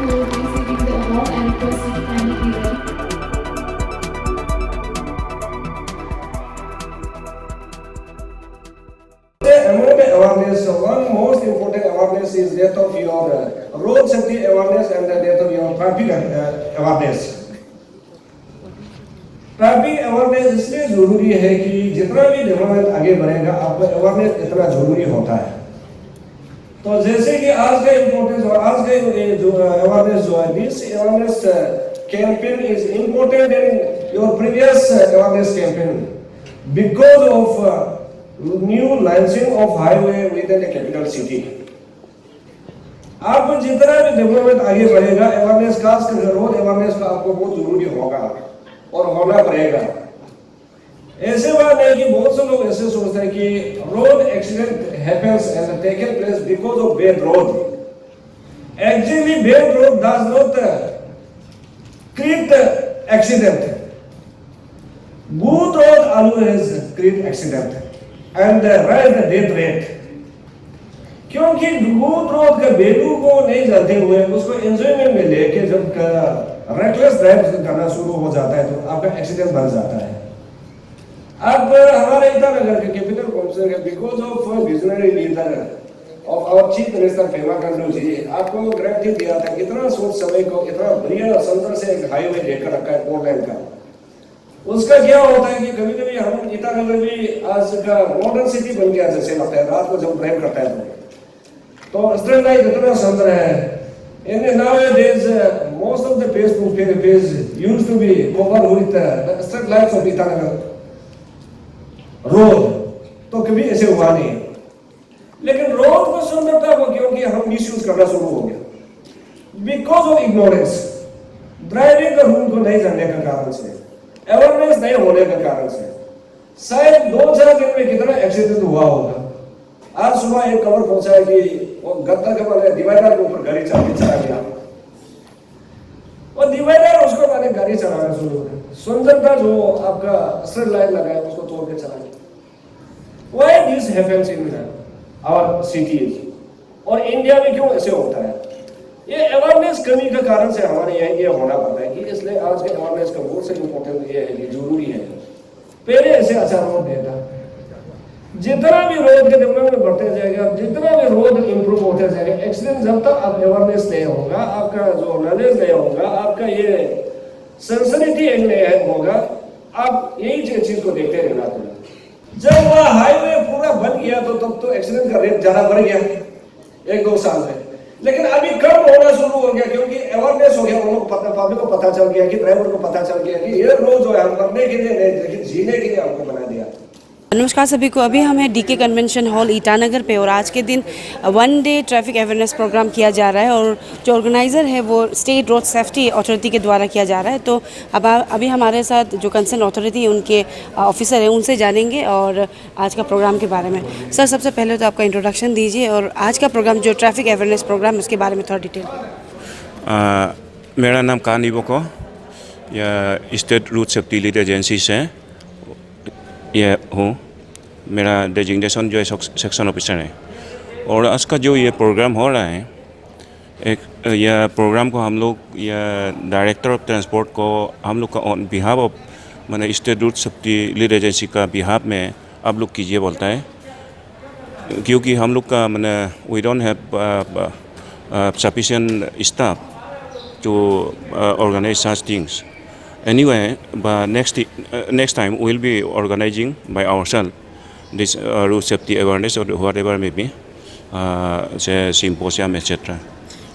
who is receiving the award and request you to kindly be ready. Among the awareness, one most important awareness is that of your road safety awareness and that of your traffic awareness. Traffic awareness इसलिए जरूरी है कि जितना भी development आगे बढ़ेगा आपका awareness इतना जरूरी होता है। तो जैसे कि आज का इम्पोर्टेंस और आज का जो अवेयरनेस जो है, this awareness campaign is important in your previous awareness campaign because of new launching of highway with in the capital city. आप जितना भी डेवलपमेंट आगे बढ़ेगा अवेयरनेस खास कर रोड अवेयरनेस का आपको बहुत जरूरी होगा और होना पड़ेगा। ऐसे बात नहीं कि बहुत से लोग ऐसे सोचते हैं कि road accident happens and taken place because of bad road. Actually bad road does not create accident, good road always create accident and rise the death rate. क्योंकि गुड रोड का वैल्यू को नहीं जानते हुए उसको एंजॉयमेंट में लेके जब रेकलेस ड्राइव करना शुरू हो जाता है तो आपका एक्सीडेंट बढ़ जाता है। अब हमारे ईटानगर के capital council because of visionary leader of our chief minister Pema Khandu ji आपको गारंटी दिया था, कितना सोच समय को इतना बढ़िया सुंदर से एक हाईवे लेकर रखा है 4 लेन का। उसका क्या होता है कि कभी कभी हम ईटानगर भी आज का मॉडर्न सिटी बन गया जैसे लगता है रात को जब ड्राइव करता है तो स्ट्रीट लाइट इतना सुंदर है। And nowadays, most of the Facebook page used to be covered with the street lights of Itanagar road. तो कभी ऐसे हुआ नहीं, लेकिन रोड को सुंदरता हो क्योंकि हम मिसयूज करना शुरू हो गया बिकॉज ऑफ इग्नोरेंस, ड्राइविंग का रूल को नहीं जानने का कारण से, अवेयरनेस नहीं होने का कारण से। शायद 2-4 दिन में कितना एक्सीडेंट हुआ होगा। आज सुबह एक खबर पहुंचा है कि वो गद्दा के वाले डिवाइडर के ऊपर गाड़ी चला गया और डिवाइडर उसको मैंने गाड़ी चलाना शुरू कर, सुंदरता जो आपका स्ट्रीट लाइट लगा है उसको तोड़ के चला गया। Why this happens in our cities और इंडिया में क्यों ऐसे होता है? ये अवेयरनेस कमी के कारण से हमारे यहाँ ये होना पड़ता है कि इसलिए आज के अवेयरनेस का बहुत से इम्पोर्टेंट ये है कि जरूरी है। पहले ऐसे अच्छा रोड देता, जितना भी रोड के डेवलपमेंट बढ़ते जाएगा, जितना भी रोड इंप्रूव होते जाएगा, एक्सीडेंट जब तक आप अवेयरनेस नहीं होगा, आपका जो नॉलेज नहीं होगा, आपका ये सेंसिटिविटी नहीं होगा, आप यही चीज को देखते रहना पड़ेगा। जब वह हाईवे पूरा बन गया तो तब तो एक्सीडेंट का रेट ज्यादा बढ़ गया 1-2 साल में, लेकिन अभी कम होना शुरू हो गया क्योंकि अवेयरनेस हो गया। उन लोग पब्लिक को पता चल गया कि ड्राइवर को पता चल गया कि ये रोड जो है हम मरने के लिए नहीं लेकिन जीने के लिए हमको बना दिया। नमस्कार सभी को। अभी हम हैं डीके कन्वेंशन हॉल ईटानगर पे और आज के दिन 1 डे ट्रैफिक अवेयरनेस प्रोग्राम किया जा रहा है और जो ऑर्गेनाइज़र है वो स्टेट रोड सेफ्टी अथॉरिटी के द्वारा किया जा रहा है। तो अब अभी हमारे साथ जो कंसर्न अथॉरिटी उनके ऑफिसर हैं उनसे जानेंगे और आज का प्रोग्राम के बारे में। सर, सबसे पहले तो आपका इंट्रोडक्शन दीजिए और आज का प्रोग्राम जो ट्रैफिक अवेयरनेस प्रोग्राम उसके बारे में थोड़ा डिटेल। मेरा नाम कान इबोको, या state road safety lead agency से ये हूँ। मेरा डेजिग्नेशन जो है सेक्शन ऑफिसर है। और आज का जो ये प्रोग्राम हो रहा है, यह प्रोग्राम को हम लोग या डायरेक्टर ऑफ ट्रांसपोर्ट को हम लोग का ऑन बिहाफ ऑफ मैंने state road safety lead agency का बिहाफ में आप लोग कीजिए बोलता है, क्योंकि हम लोग का मैंने we don't have sufficient staff to organise such things. Anyway, but next time we'll be organizing by ourselves this road safety awareness or whatever may be, symposium etc.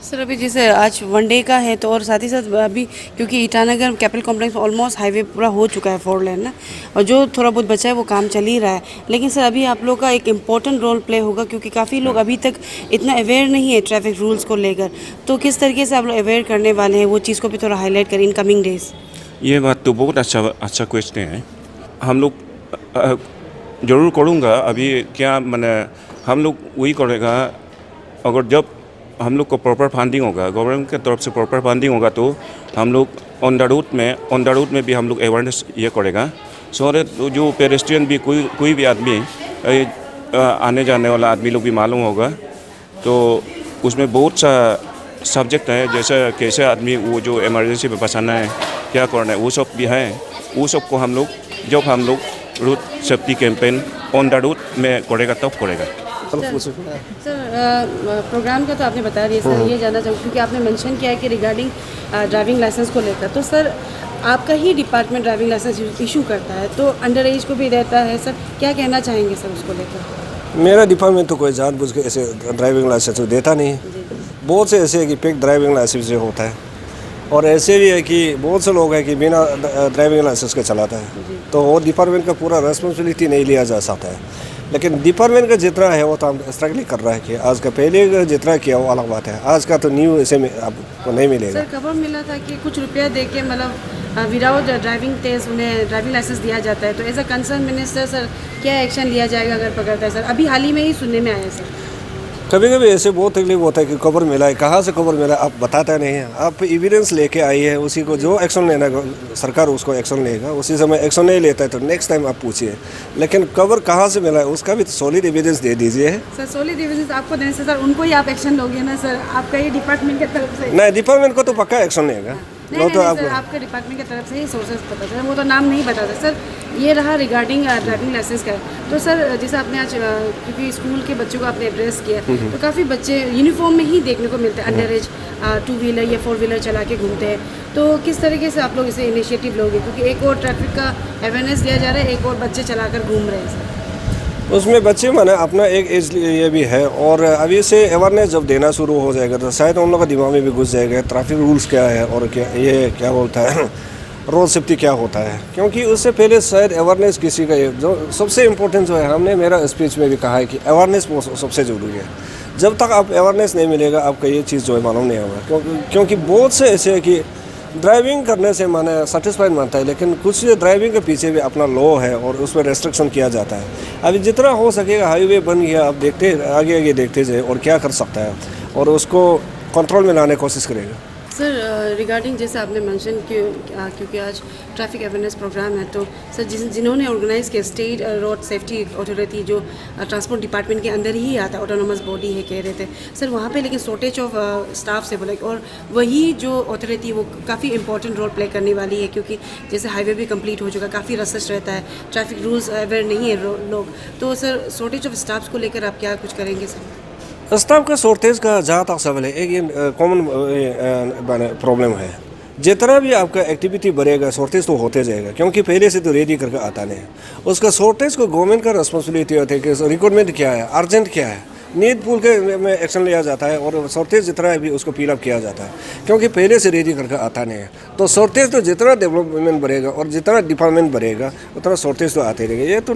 Sir, अभी जैसे आज 1 डे का है तो और साथ ही साथ अभी क्योंकि Itanagar capital complex almost highway पूरा हो चुका है 4 लेन ना, और जो थोड़ा बहुत बचा है वो काम चल ही रहा है। लेकिन सर अभी आप लोग का एक इम्पोर्टेंट रोल प्ले होगा क्योंकि काफ़ी लोग अभी तक इतना अवेयर नहीं है ट्रैफिक रूल्स को लेकर, तो किस तरीके से आप लोग अवेयर करने वाले हैं वो चीज़ को भी थोड़ा हाईलाइट करें इन कमिंग डेज। ये बात तो बहुत अच्छा क्वेश्चन है। हम लोग ज़रूर करूँगा। अभी क्या मैंने हम लोग वही करेगा, अगर जब हम लोग को प्रॉपर फंडिंग होगा, गवर्नमेंट की तरफ से प्रॉपर फंडिंग होगा, तो हम लोग ऑन द रूट में भी हम लोग अवेयरनेस ये करेगा। सो जो पेडेस्ट्रियन भी कोई भी आदमी आने जाने वाला आदमी लोग भी मालूम होगा, तो उसमें बहुत सा सब्जेक्ट है, जैसे कैसे आदमी वो जो इमरजेंसी में फंसाना है, क्या करना है, वो सब भी है। वो सब को हम लोग route safety campaign on the route में करेगा तब करेगा। सर प्रोग्राम का तो आपने बता दिया सर, ये जानना चाहूँगी क्योंकि आपने मेंशन किया है कि रिगार्डिंग ड्राइविंग लाइसेंस को लेकर, तो सर आपका ही डिपार्टमेंट ड्राइविंग लाइसेंस इशू करता है, तो अंडर एज को भी देता है सर, क्या कहना चाहेंगे सर उसको लेकर? मेरा डिपार्टमेंट तो कोई जानबूझ के ऐसे ड्राइविंग लाइसेंस देता नहीं है। बहुत से ऐसे है कि फेक ड्राइविंग लाइसेंस जो होता है, और ऐसे भी है कि बहुत से लोग हैं कि बिना ड्राइविंग लाइसेंस के चलाता है, तो वो डिपार्टमेंट का पूरा रेस्पॉन्सिबिलिटी नहीं लिया जा सकता है। लेकिन डिपार्टमेंट का जितना है वो तो हम स्ट्रगल कर रहा है कि आज का पहले जितना किया वो अलग बात है, आज का तो न्यू ऐसे में आपको नहीं मिलेगा। सर खबर मिला था कि कुछ रुपया दे के मतलब विदाउट ड्राइविंग टेस्ट उन्हें ड्राइविंग लाइसेंस दिया जाता है, तो as a concern minister sir क्या एक्शन लिया जाएगा अगर पकड़ता है सर? अभी हाल ही में ही सुनने में आया है सर। कभी कभी ऐसे बहुत तकलीफ होता है कि खबर मिला है, कहाँ से खबर मिला आप बताता नहीं है, आप एविडेंस लेके आइए, उसी को जो एक्शन लेना है सरकार उसको एक्शन लेगा, उसी समय एक्शन नहीं लेता है तो नेक्स्ट टाइम आप पूछिए, लेकिन खबर कहाँ से मिला है उसका भी सॉलिड एविडेंस दे दीजिए। सर सॉलिड एविडेंस आपको देने से सर उनको ही आप एक्शन लोगे ना सर, आपका ये डिपार्टमेंट की तरफ से? नहीं, डिपार्टमेंट को तो पक्का एक्शन लेगा। नहीं, सर आपके डिपार्टमेंट की तरफ से ही सोर्सेज पता चला, वो तो नाम नहीं बता सर। ये रहा रिगार्डिंग ड्राइविंग लाइसेंस का, तो सर जैसे आपने आज क्योंकि स्कूल के बच्चों को आपने एड्रेस किया, तो काफ़ी बच्चे यूनिफॉर्म में ही देखने को मिलते हैं, अंडर एज 2 व्हीलर या 4 व्हीलर चला के घूमते हैं, तो किस तरीके से आप लोग इसे इनिशिएटिव लोगे? क्योंकि एक और ट्रैफिक का अवेयरनेस दिया जा रहा है, एक और बच्चे चला कर घूम रहे हैं सर। उसमें बच्चे माने अपना एक एज ये भी है, और अभी से अवेयरनेस जब देना शुरू हो जाएगा तो शायद उन लोगों के दिमाग में भी घुस जाएगा ट्रैफिक रूल्स क्या है और क्या बोलता है रोड सेफ्टी क्या होता है। क्योंकि उससे पहले शायद अवेयरनेस किसी का जो सबसे इम्पोर्टेंट जो है, हमने मेरा स्पीच में भी कहा है कि अवेयरनेस सबसे ज़रूरी है। जब तक आप अवेयरनेस नहीं मिलेगा आपका ये चीज़ जो है मालूम नहीं होगा। क्योंकि बहुत से ऐसे है कि ड्राइविंग करने से माने सेटिस्फाइड मानता है, लेकिन कुछ ड्राइविंग के पीछे भी अपना लॉ है और उसमें रेस्ट्रिक्शन किया जाता है। अभी जितना हो सकेगा हाईवे बन गया, आप देखते आगे देखते जाए और क्या कर सकता है और उसको कंट्रोल में लाने की कोशिश करेगा। सर रिगार्डिंग जैसे आपने मेंशन क्योंकि आज ट्रैफिक अवेयरनेस प्रोग्राम है, तो सर जिन्होंने ऑर्गेनाइज़ किया स्टेट रोड सेफ्टी अथॉरिटी जो ट्रांसपोर्ट डिपार्टमेंट के अंदर ही आता है, ऑटोनोमस बॉडी है कह रहे थे सर वहाँ पे, लेकिन शॉर्टेज ऑफ स्टाफ से बोला, और वही जो अथॉरिटी वो काफ़ी इंपॉर्टेंट रोल प्ले करने वाली है, क्योंकि जैसे हाईवे भी कंप्लीट हो चुका, काफ़ी रश रहता है, ट्रैफिक रूल्स अवेयर नहीं है लोग, तो सर शॉर्टेज ऑफ स्टाफ्स को लेकर आप क्या कुछ करेंगे सर? स्टाफ का शॉर्टेज का जहाँ तक सवाल है, एक ये कॉमन प्रॉब्लम है। जितना भी आपका एक्टिविटी बढ़ेगा शॉर्टेज तो होते जाएगा, क्योंकि पहले से तो रेडी करके आता नहीं है। उसका शॉर्टेज को गवर्नमेंट का रिस्पॉन्सिबिलिटी होती है कि रिक्वायरमेंट क्या है, अर्जेंट क्या है, नीड पूल के में एक्शन लिया जाता है और शॉर्टेज जितना है भी उसको फिल अप किया जाता है, क्योंकि पहले से रेडी करके आता नहीं है। तो शॉर्टेज तो जितना डेवलपमेंट बढ़ेगा और जितना डिपार्टमेंट बढ़ेगा उतना शॉर्टेज तो आते रहेगा। ये तो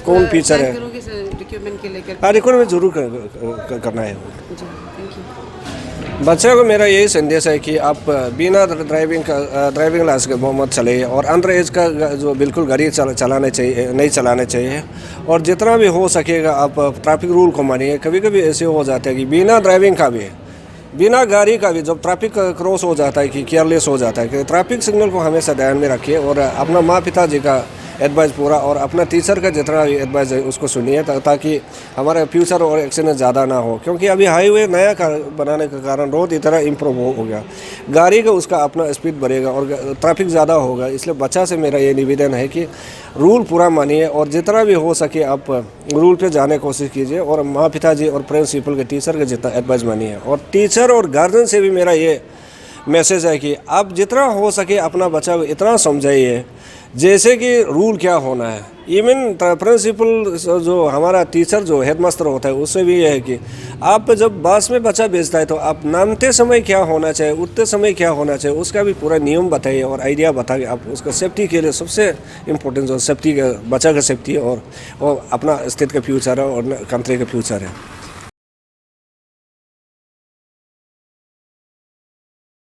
कौन फीचर है, रिक्वायरमेंट जरूर करना है। बच्चों को मेरा यही संदेश है कि आप बिना ड्राइविंग लाइसेंस के मोहम्मद चले, और अंडर एज का जो बिल्कुल गाड़ी चलाने चाहिए नहीं चलाने चाहिए, और जितना भी हो सकेगा आप ट्रैफिक रूल को मानिए। कभी कभी ऐसे हो जाता है कि बिना ड्राइविंग का भी, बिना गाड़ी का भी जब ट्रैफिक क्रॉस हो जाता है कि केयरलेस हो जाता है, कि ट्रैफिक सिग्नल को हमेशा ध्यान में रखिए और अपना माँ पिताजी का एडवाइस पूरा और अपना टीचर का जितना भी एडवाइस है उसको सुनिए, ताकि हमारा फ्यूचर और एक्सीडेंट ज़्यादा ना हो। क्योंकि अभी हाईवे नया बनाने के कारण रोड इतना इम्प्रूव हो गया, गाड़ी का उसका अपना स्पीड बढ़ेगा और ट्रैफिक ज़्यादा होगा। इसलिए बच्चा से मेरा ये निवेदन है कि रूल पूरा मानिए और जितना भी हो सके आप रूल पे जाने की कोशिश कीजिए, और माँ पिताजी और प्रिंसिपल के टीचर का जितना एडवाइस मानिए। और टीचर और गार्जियन से भी मेरा ये मैसेज है कि आप जितना हो सके अपना बच्चा को इतना समझाइए जैसे कि रूल क्या होना है। इवन प्रिंसिपल जो हमारा टीचर जो हेडमास्टर होता है उससे भी ये है कि आप जब बस में बच्चा भेजता है तो आप नामते समय क्या होना चाहिए, उठते समय क्या होना चाहिए, उसका भी पूरा नियम बताइए और आइडिया बताइए। आप उसका सेफ्टी के लिए सबसे इम्पोर्टेंट जो सेफ्टी का बच्चा का सेफ्टी और अपना स्टेट का फ्यूचर है और कंट्री का फ्यूचर है।